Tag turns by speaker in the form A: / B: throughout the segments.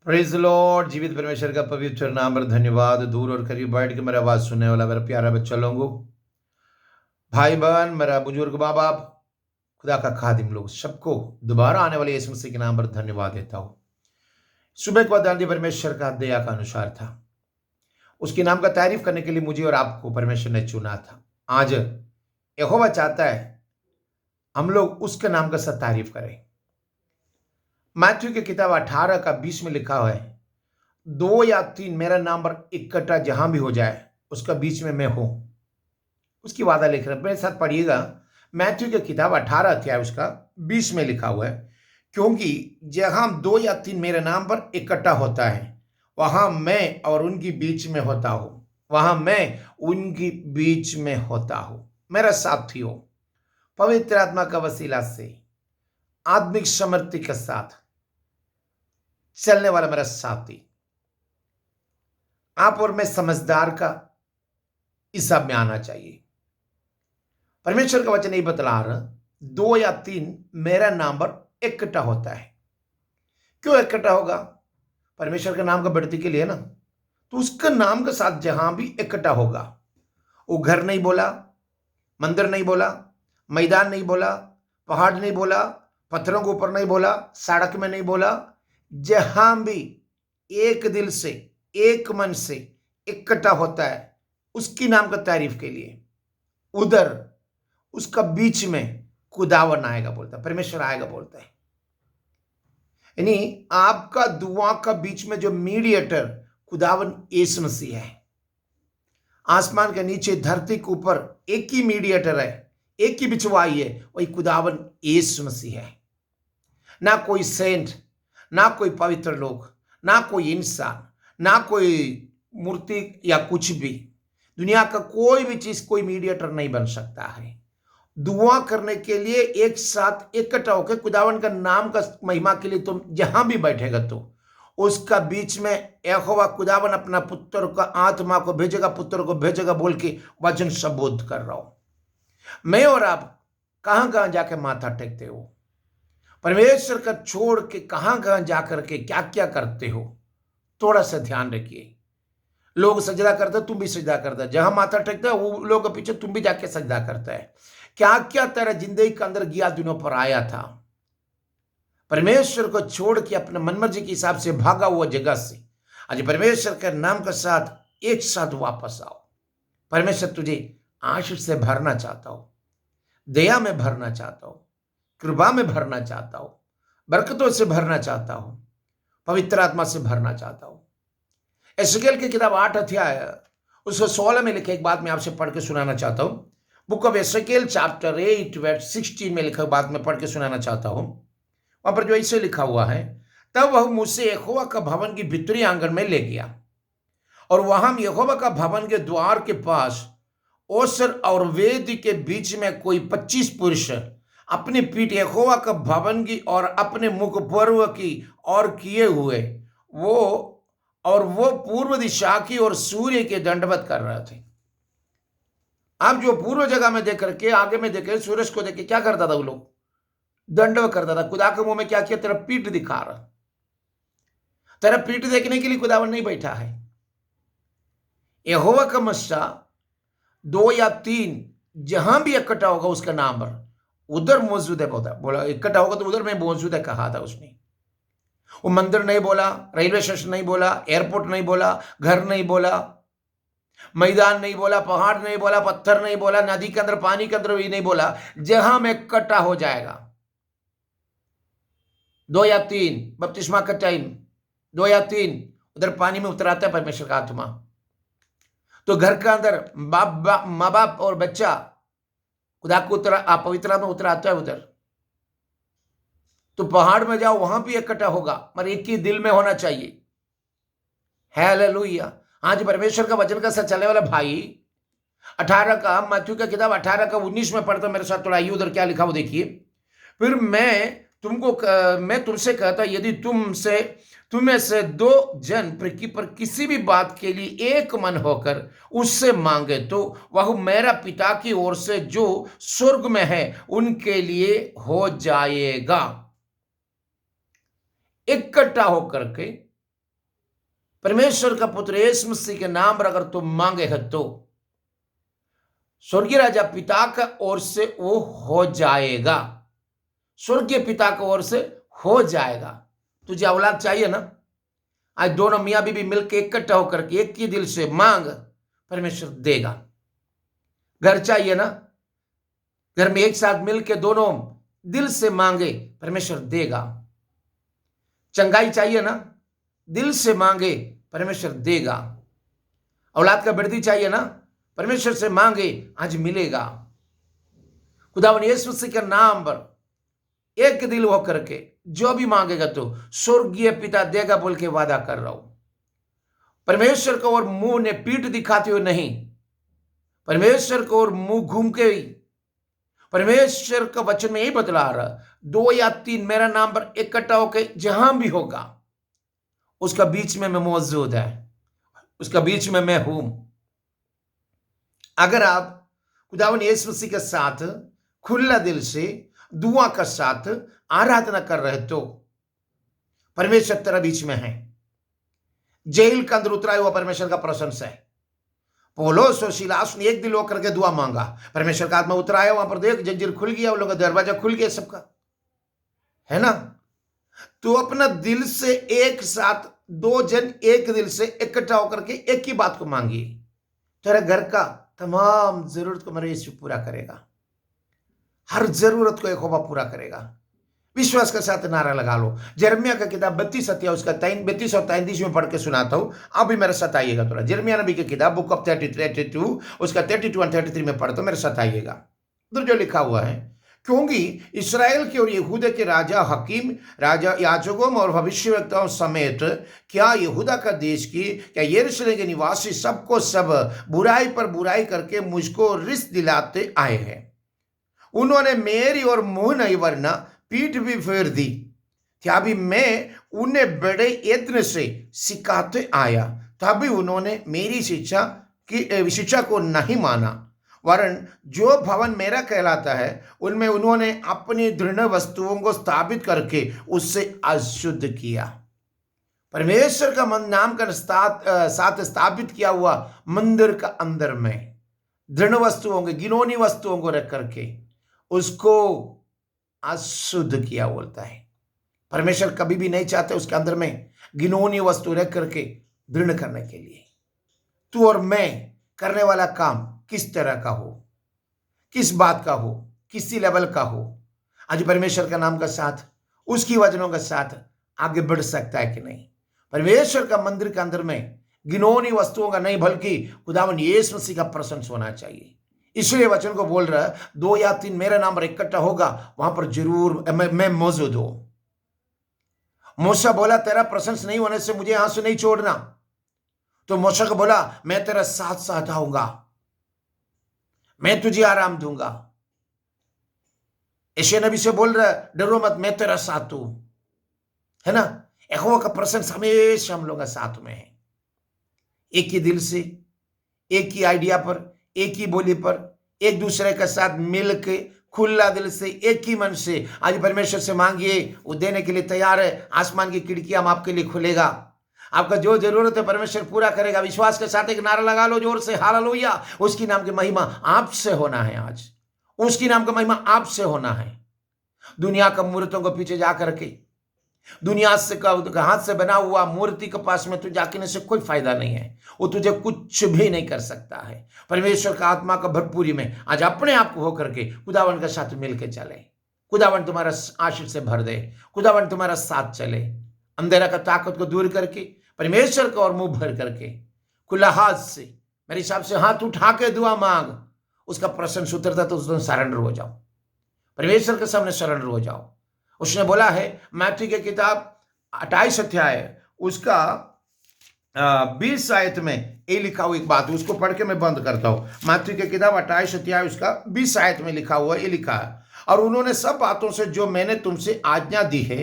A: Praise Lord. जीवित परमेश्वर का पवित्र नाम पर धन्यवाद। दूर और करीब बैठ के मेरा आवाज सुनने वाला मेरा प्यारा बच्चा लोगों, भाई बहन, मेरा बुजुर्ग माँ बाप, खुदा का खादिम लोग, सबको दोबारा आने वाले यीशु मसीह के नाम पर धन्यवाद देता हूँ। सुबह के बाद आंधी परमेश्वर का दया का अनुसार था, उसके नाम का तारीफ करने के लिए मुझे और आपको परमेश्वर ने चुना था। आज यहोवा चाहता है हम लोग उसके नाम का सब तारीफ करें। मैथ्यू की किताब 18 का 20 में लिखा हुआ है, 2 या 3 मेरा नाम पर इकट्ठा जहां भी हो जाए उसका बीच में मैं हूं। उसकी वादा लिख रहे, मेरे साथ पढ़िएगा। मैथ्यू की किताब 18 अध्याय उसका 20 में लिखा हुआ है, क्योंकि जहां 2 या 3 मेरे नाम पर इकट्ठा होता है वहां मैं और उनकी बीच में होता हूं। वहां मैं उनकी बीच में होता हूं। मेरा साथी हो, पवित्र आत्मा का वसीला से आत्मिक समृद्धि के साथ चलने वाला मेरा साथी, आप और मैं समझदार का हिसाब में आना चाहिए। परमेश्वर का वचन नहीं बतला रहा, 2 या 3 मेरा नाम पर इकट्ठा होता है। क्यों इकट्ठा होगा? परमेश्वर के नाम का बढ़ती के लिए ना, तो उसका नाम के साथ जहां भी इकट्ठा होगा, वो घर नहीं बोला, मंदिर नहीं बोला, मैदान नहीं बोला, पहाड़ नहीं बोला, पत्थरों के ऊपर नहीं बोला, सड़क में नहीं बोला, जहां भी एक दिल से एक मन से इकट्ठा होता है उसकी नाम का तारीफ के लिए, उधर उसका बीच में खुदावन आएगा बोलता है, परमेश्वर आएगा बोलता है। यानी आपका दुआ का बीच में जो मीडिएटर खुदावन यीशु मसीह है। आसमान के नीचे धरती के ऊपर एक ही मीडिएटर है, एक ही बिछवाई है, वही खुदावन यीशु मसीह है। ना कोई सेंट, ना कोई पवित्र लोग, ना कोई इंसान, ना कोई मूर्ति या कुछ भी, दुनिया का कोई भी चीज कोई मीडिएटर नहीं बन सकता है। दुआ करने के लिए एक साथ इकट्ठा होकर खुदावन का नाम का महिमा के लिए तुम जहां भी बैठेगा तो उसका बीच में यहोवा खुदावन अपना पुत्र का आत्मा को भेजेगा, पुत्र को भेजेगा बोल के वचन सबूत कर रहा हूं। मैं और आप कहां कहां जाके माथा टेकते हो? परमेश्वर का छोड़ के कहां कहां जाकर के क्या क्या करते हो? थोड़ा सा ध्यान रखिए। लोग सजदा करते, तुम भी सजदा करता, जहां माथा टेकता है वो लोग के पीछे तुम भी जाके सजदा करता है। क्या क्या तेरा जिंदगी के अंदर गया दिनों पर आया था? परमेश्वर को छोड़ के अपने मनमर्जी के हिसाब से भागा हुआ जगह से आज परमेश्वर के नाम के साथ एक साथ वापस आओ। परमेश्वर तुझे आशीष से भरना चाहता हो, दया में भरना चाहता हो, कृपा में भरना चाहता हो, बरकतों से भरना चाहता हो, पवित्र आत्मा से भरना चाहता हो। एसकेल की किताब 8 अध्याय उसको 16 में लिखे एक बात मैं आपसे पढ़ के सुनाना चाहता हूं। Book of Ezekiel chapter 8 verse 16 में लिखा बात मैं पढ़ के सुनाना चाहता हूं। वहां पर जो ऐसे लिखा हुआ है, तब वह मुझसे यहोवा का भवन की भीतरी आंगन में ले गया और वहां यहोवा का भवन के द्वार के पास ओसर और वेदी के बीच में कोई 25 पुरुष अपनी पीठ यहोवा का भवन की और अपने मुख पूर्व की और किए हुए वो पूर्व दिशा की और सूर्य के दंडवत कर रहे थे। आप जो पूर्व जगह में देख करके आगे में देखे सूरज को देख के क्या करता था? वो लोग दंडवत करता था। खुदा के मुंह में क्या किया? तेरा पीठ दिखा रहा। तेरा पीठ देखने के लिए खुदावन नहीं बैठा है। यहोवा का मस्सा 2 या 3 जहां भी इकट्ठा होगा उसका नाम पर उधर मौजूद है। बोला इकट्ठा होगा तो उधर में मौजूद है कहा था उसने। वो मंदिर नहीं बोला, रेलवे स्टेशन नहीं बोला, एयरपोर्ट नहीं बोला, घर नहीं बोला, मैदान नहीं बोला, पहाड़ नहीं बोला, पत्थर नहीं बोला, नदी के अंदर पानी के अंदर भी नहीं बोला। जहां में इकट्ठा हो जाएगा 2 या 3 बपतिस्मा का टाइम 2 या 3 उधर पानी में उतराता है परमेश्वर का आत्मा। तो घर के अंदर माँ बाप और बच्चा खुदा को पवित्र में उतराता है उधर। तो पहाड़ में जाओ वहां भी इकट्ठा होगा, पर एक ही दिल में होना चाहिए। हालेलुया। आज परमेश्वर का वचन का साथ चलने वाला भाई 18 का मैथ्यू का किताब 18 का 19 में पढ़ता मेरे साथ थोड़ा आइए, उधर क्या लिखा वो देखिए। फिर मैं तुमसे कहता, यदि तुम्हें से 2 जन पृथ्वी पर किसी भी बात के लिए एक मन होकर उससे मांगे तो वह मेरा पिता की ओर से जो स्वर्ग में है उनके लिए हो जाएगा। इकट्ठा होकर के परमेश्वर का पुत्र यीशु मसीह के नाम पर अगर तुम मांगे है तो स्वर्गीय राजा पिता का ओर से वो हो जाएगा। स्वर्गीय पिता की ओर से हो जाएगा। तुझे औलाद चाहिए ना? आज दोनों मियाँ बीबी मिलकर इकट्ठा होकर के एक ही दिल से मांग, परमेश्वर देगा। घर चाहिए ना? घर में एक साथ मिलकर दोनों दिल से मांगे, परमेश्वर देगा। चंगाई चाहिए ना? दिल से मांगे, परमेश्वर देगा। औलाद का वृद्धि चाहिए ना? परमेश्वर से मांगे, आज मिलेगा। खुदावन यीशु मसीह के नाम पर एक दिल होकर के जो भी मांगेगा तो स्वर्गीय पिता देगा बोल के वादा कर रहा हूं। परमेश्वर को और मुंह ने पीठ दिखाते हुए नहीं, परमेश्वर को और मुंह घूम के ही, परमेश्वर का वचन में यही बतला रहा, 2 या 3 मेरा नाम पर इकट्ठा होकर जहां भी होगा उसका बीच में मैं मौजूद है, उसका बीच में मैं हूं। अगर आप खुदावन यीशु मसीह के साथ खुला दिल से दुआ का साथ आराधना कर रहे तो परमेश्वर तेरा बीच में है। जेल के अंदर उतरा हुआ परमेश्वर का प्रशंसा है। पौलुस और सीलास ने एक दिल होकर के दुआ मांगा, परमेश्वर का आत्मा उतरा आया। वहां पर देख जंजीर खुल गया, उन लोगों का दरवाजा खुल गया सबका, है ना? तो अपना दिल से एक साथ 2 जन एक दिल से इकट्ठा होकर के एक ही बात को मांगी, तेरे घर का तमाम जरूरत को मेरे यीशु पूरा करेगा। हर जरूरत को यहोवा पूरा करेगा। विश्वास के साथ नारा लगा लो। यिर्मयाह का किताब 32 अध्याय उसका 32 और 33 में पढ़ के सुनाता हूं, आप भी मेरे साथ आइएगा थोड़ा। यिर्मयाह नबी की किताब बुक ऑफ 32 उसका 32 और 33 में पढ़ता हूं, मेरे साथ आइएगा। उधर जो लिखा हुआ है, क्योंकि इस्राएल के और यहूदा के राजा हकीम, राजा याजकों और भविष्यवक्ताओं समेत क्या यहूदा का देश की, क्या यरूशलेम के निवासी सबको सब बुराई पर बुराई करके मुझको रिस दिलाते आए हैं। उन्होंने मेरी और मुंह नहीं वरना पीठ भी फेर दी। क्या भी मैं उन्हें बड़े यत्न से सिखाते आया, तभी उन्होंने मेरी शिक्षा को नहीं माना, वरन जो भवन मेरा कहलाता है उनमें उन्होंने अपनी दृढ़ वस्तुओं को स्थापित करके उससे अशुद्ध किया। परमेश्वर का नाम का साथ स्थापित किया हुआ मंदिर का अंदर में दृढ़ वस्तुओं के, गिनौनी वस्तुओं को रख करके उसको अशुद्ध किया बोलता है। परमेश्वर कभी भी नहीं चाहते उसके अंदर में गिनौनी वस्तु रख करके दृढ़ करने के लिए। तू और मैं करने वाला काम किस तरह का हो, किस बात का हो, किसी लेवल का हो, आज परमेश्वर का नाम का साथ, उसकी वचनों का साथ आगे बढ़ सकता है कि नहीं? परमेश्वर का मंदिर के अंदर में गिनौनी वस्तुओं का नहीं, बल्कि खुदावन यीशु मसीह का प्रशंसा होना चाहिए। इसलिए वचन को बोल रहा है, 2 या 3 मेरा नाम पर इकट्ठा होगा, वहां पर जरूर मैं मौजूद हूं। मूसा बोला, तेरा प्रशंसा नहीं होने से मुझे आंसू नहीं छोड़ना। तो मूसा को बोला, मैं तेरा साथ साथ आऊंगा, मैं तुझे आराम दूंगा। यशायाह नबी से बोल रहा है, डरो मत, मैं तेरा साथ हूं, है ना? यहोवा का प्रशंसा हमेशा हम लोग का साथ में है। एक ही दिल से, एक ही आइडिया पर, एक ही बोली पर, एक दूसरे के साथ मिल के खुला दिल से, एक ही मन से आज परमेश्वर से मांगिए, वो देने के लिए तैयार है। आसमान की खिड़कियां आपके लिए खुलेगा, आपका जो जरूरत है परमेश्वर पूरा करेगा। विश्वास के साथ एक नारा लगा लो जोर से, हालेलुया। उसकी नाम की महिमा आपसे होना है, आज उसकी नाम का महिमा आपसे होना है। दुनिया का मूर्तों को पीछे जा करके, दुनिया से हाथ से बना हुआ मूर्ति के पास में तू जाने से कोई फायदा नहीं है, वो तुझे कुछ भी नहीं कर सकता है। परमेश्वर का आत्मा का भरपूरी में आज अपने आप को होकर के खुदावन के साथ मिलके चले। खुदावन तुम्हारा आशीष से भर दे, खुदावन तुम्हारा साथ चले। अंधेरा का ताकत को दूर करके परमेश्वर का और मुंह भर करके खुला हाथ से, मेरे हिसाब से हाथ उठा के दुआ मांग, उसका प्रश्न उतरता तो उसमें सरेंडर हो जाओ, परमेश्वर के सामने सरेंडर हो जाओ। उसने बोला है मैथ्यू की किताब 28 अध्याय उसका 20 आयत में ये लिखा हुआ एक बात, उसको पढ़ के मैं बंद करता हूं। मैथ्यू की किताब 28 अध्याय उसका 20 आयत में लिखा हुआ, ये लिखा है, और उन्होंने सब बातों से जो मैंने तुमसे आज्ञा दी है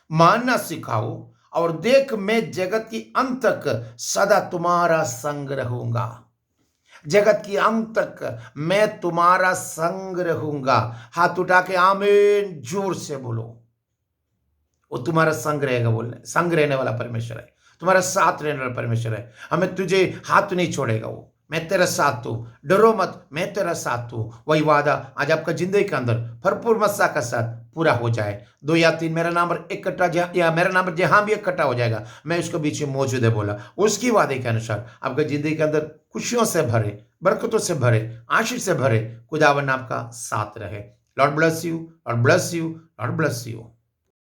A: मानना सिखाओ, और देख मैं जगत की अंत तक सदा तुम्हारा संग रहूंगा। जगत की अंत तक मैं तुम्हारा संग रहूंगा। हाथ उठा के आमीन जोर से बोलो। वो तुम्हारा संग रहेगा, बोलने संग रहने वाला परमेश्वर है। तुम्हारा साथ रहने वाला परमेश्वर है। हमें तुझे हाथ नहीं छोड़ेगा वो। मैं तेरा साथ हूँ, डरो मत, मैं तेरा साथ हूँ। वही वादा आज आपका जिंदगी के अंदर भरपूर मस्सा का साथ पूरा हो जाए। 2 या 3 मेरा नाम पर इकट्ठा या मेरा नाम पर जहां भी इकट्ठा हो जाएगा, मैं उसके बीच में मौजूद है बोला। उसकी वादे के अनुसार आपका जिंदगी के अंदर खुशियों से भरे, बरकतों से भरे, आशीष से भरे खुदावन आपका साथ रहे। Lord bless you, Lord bless you, Lord bless you.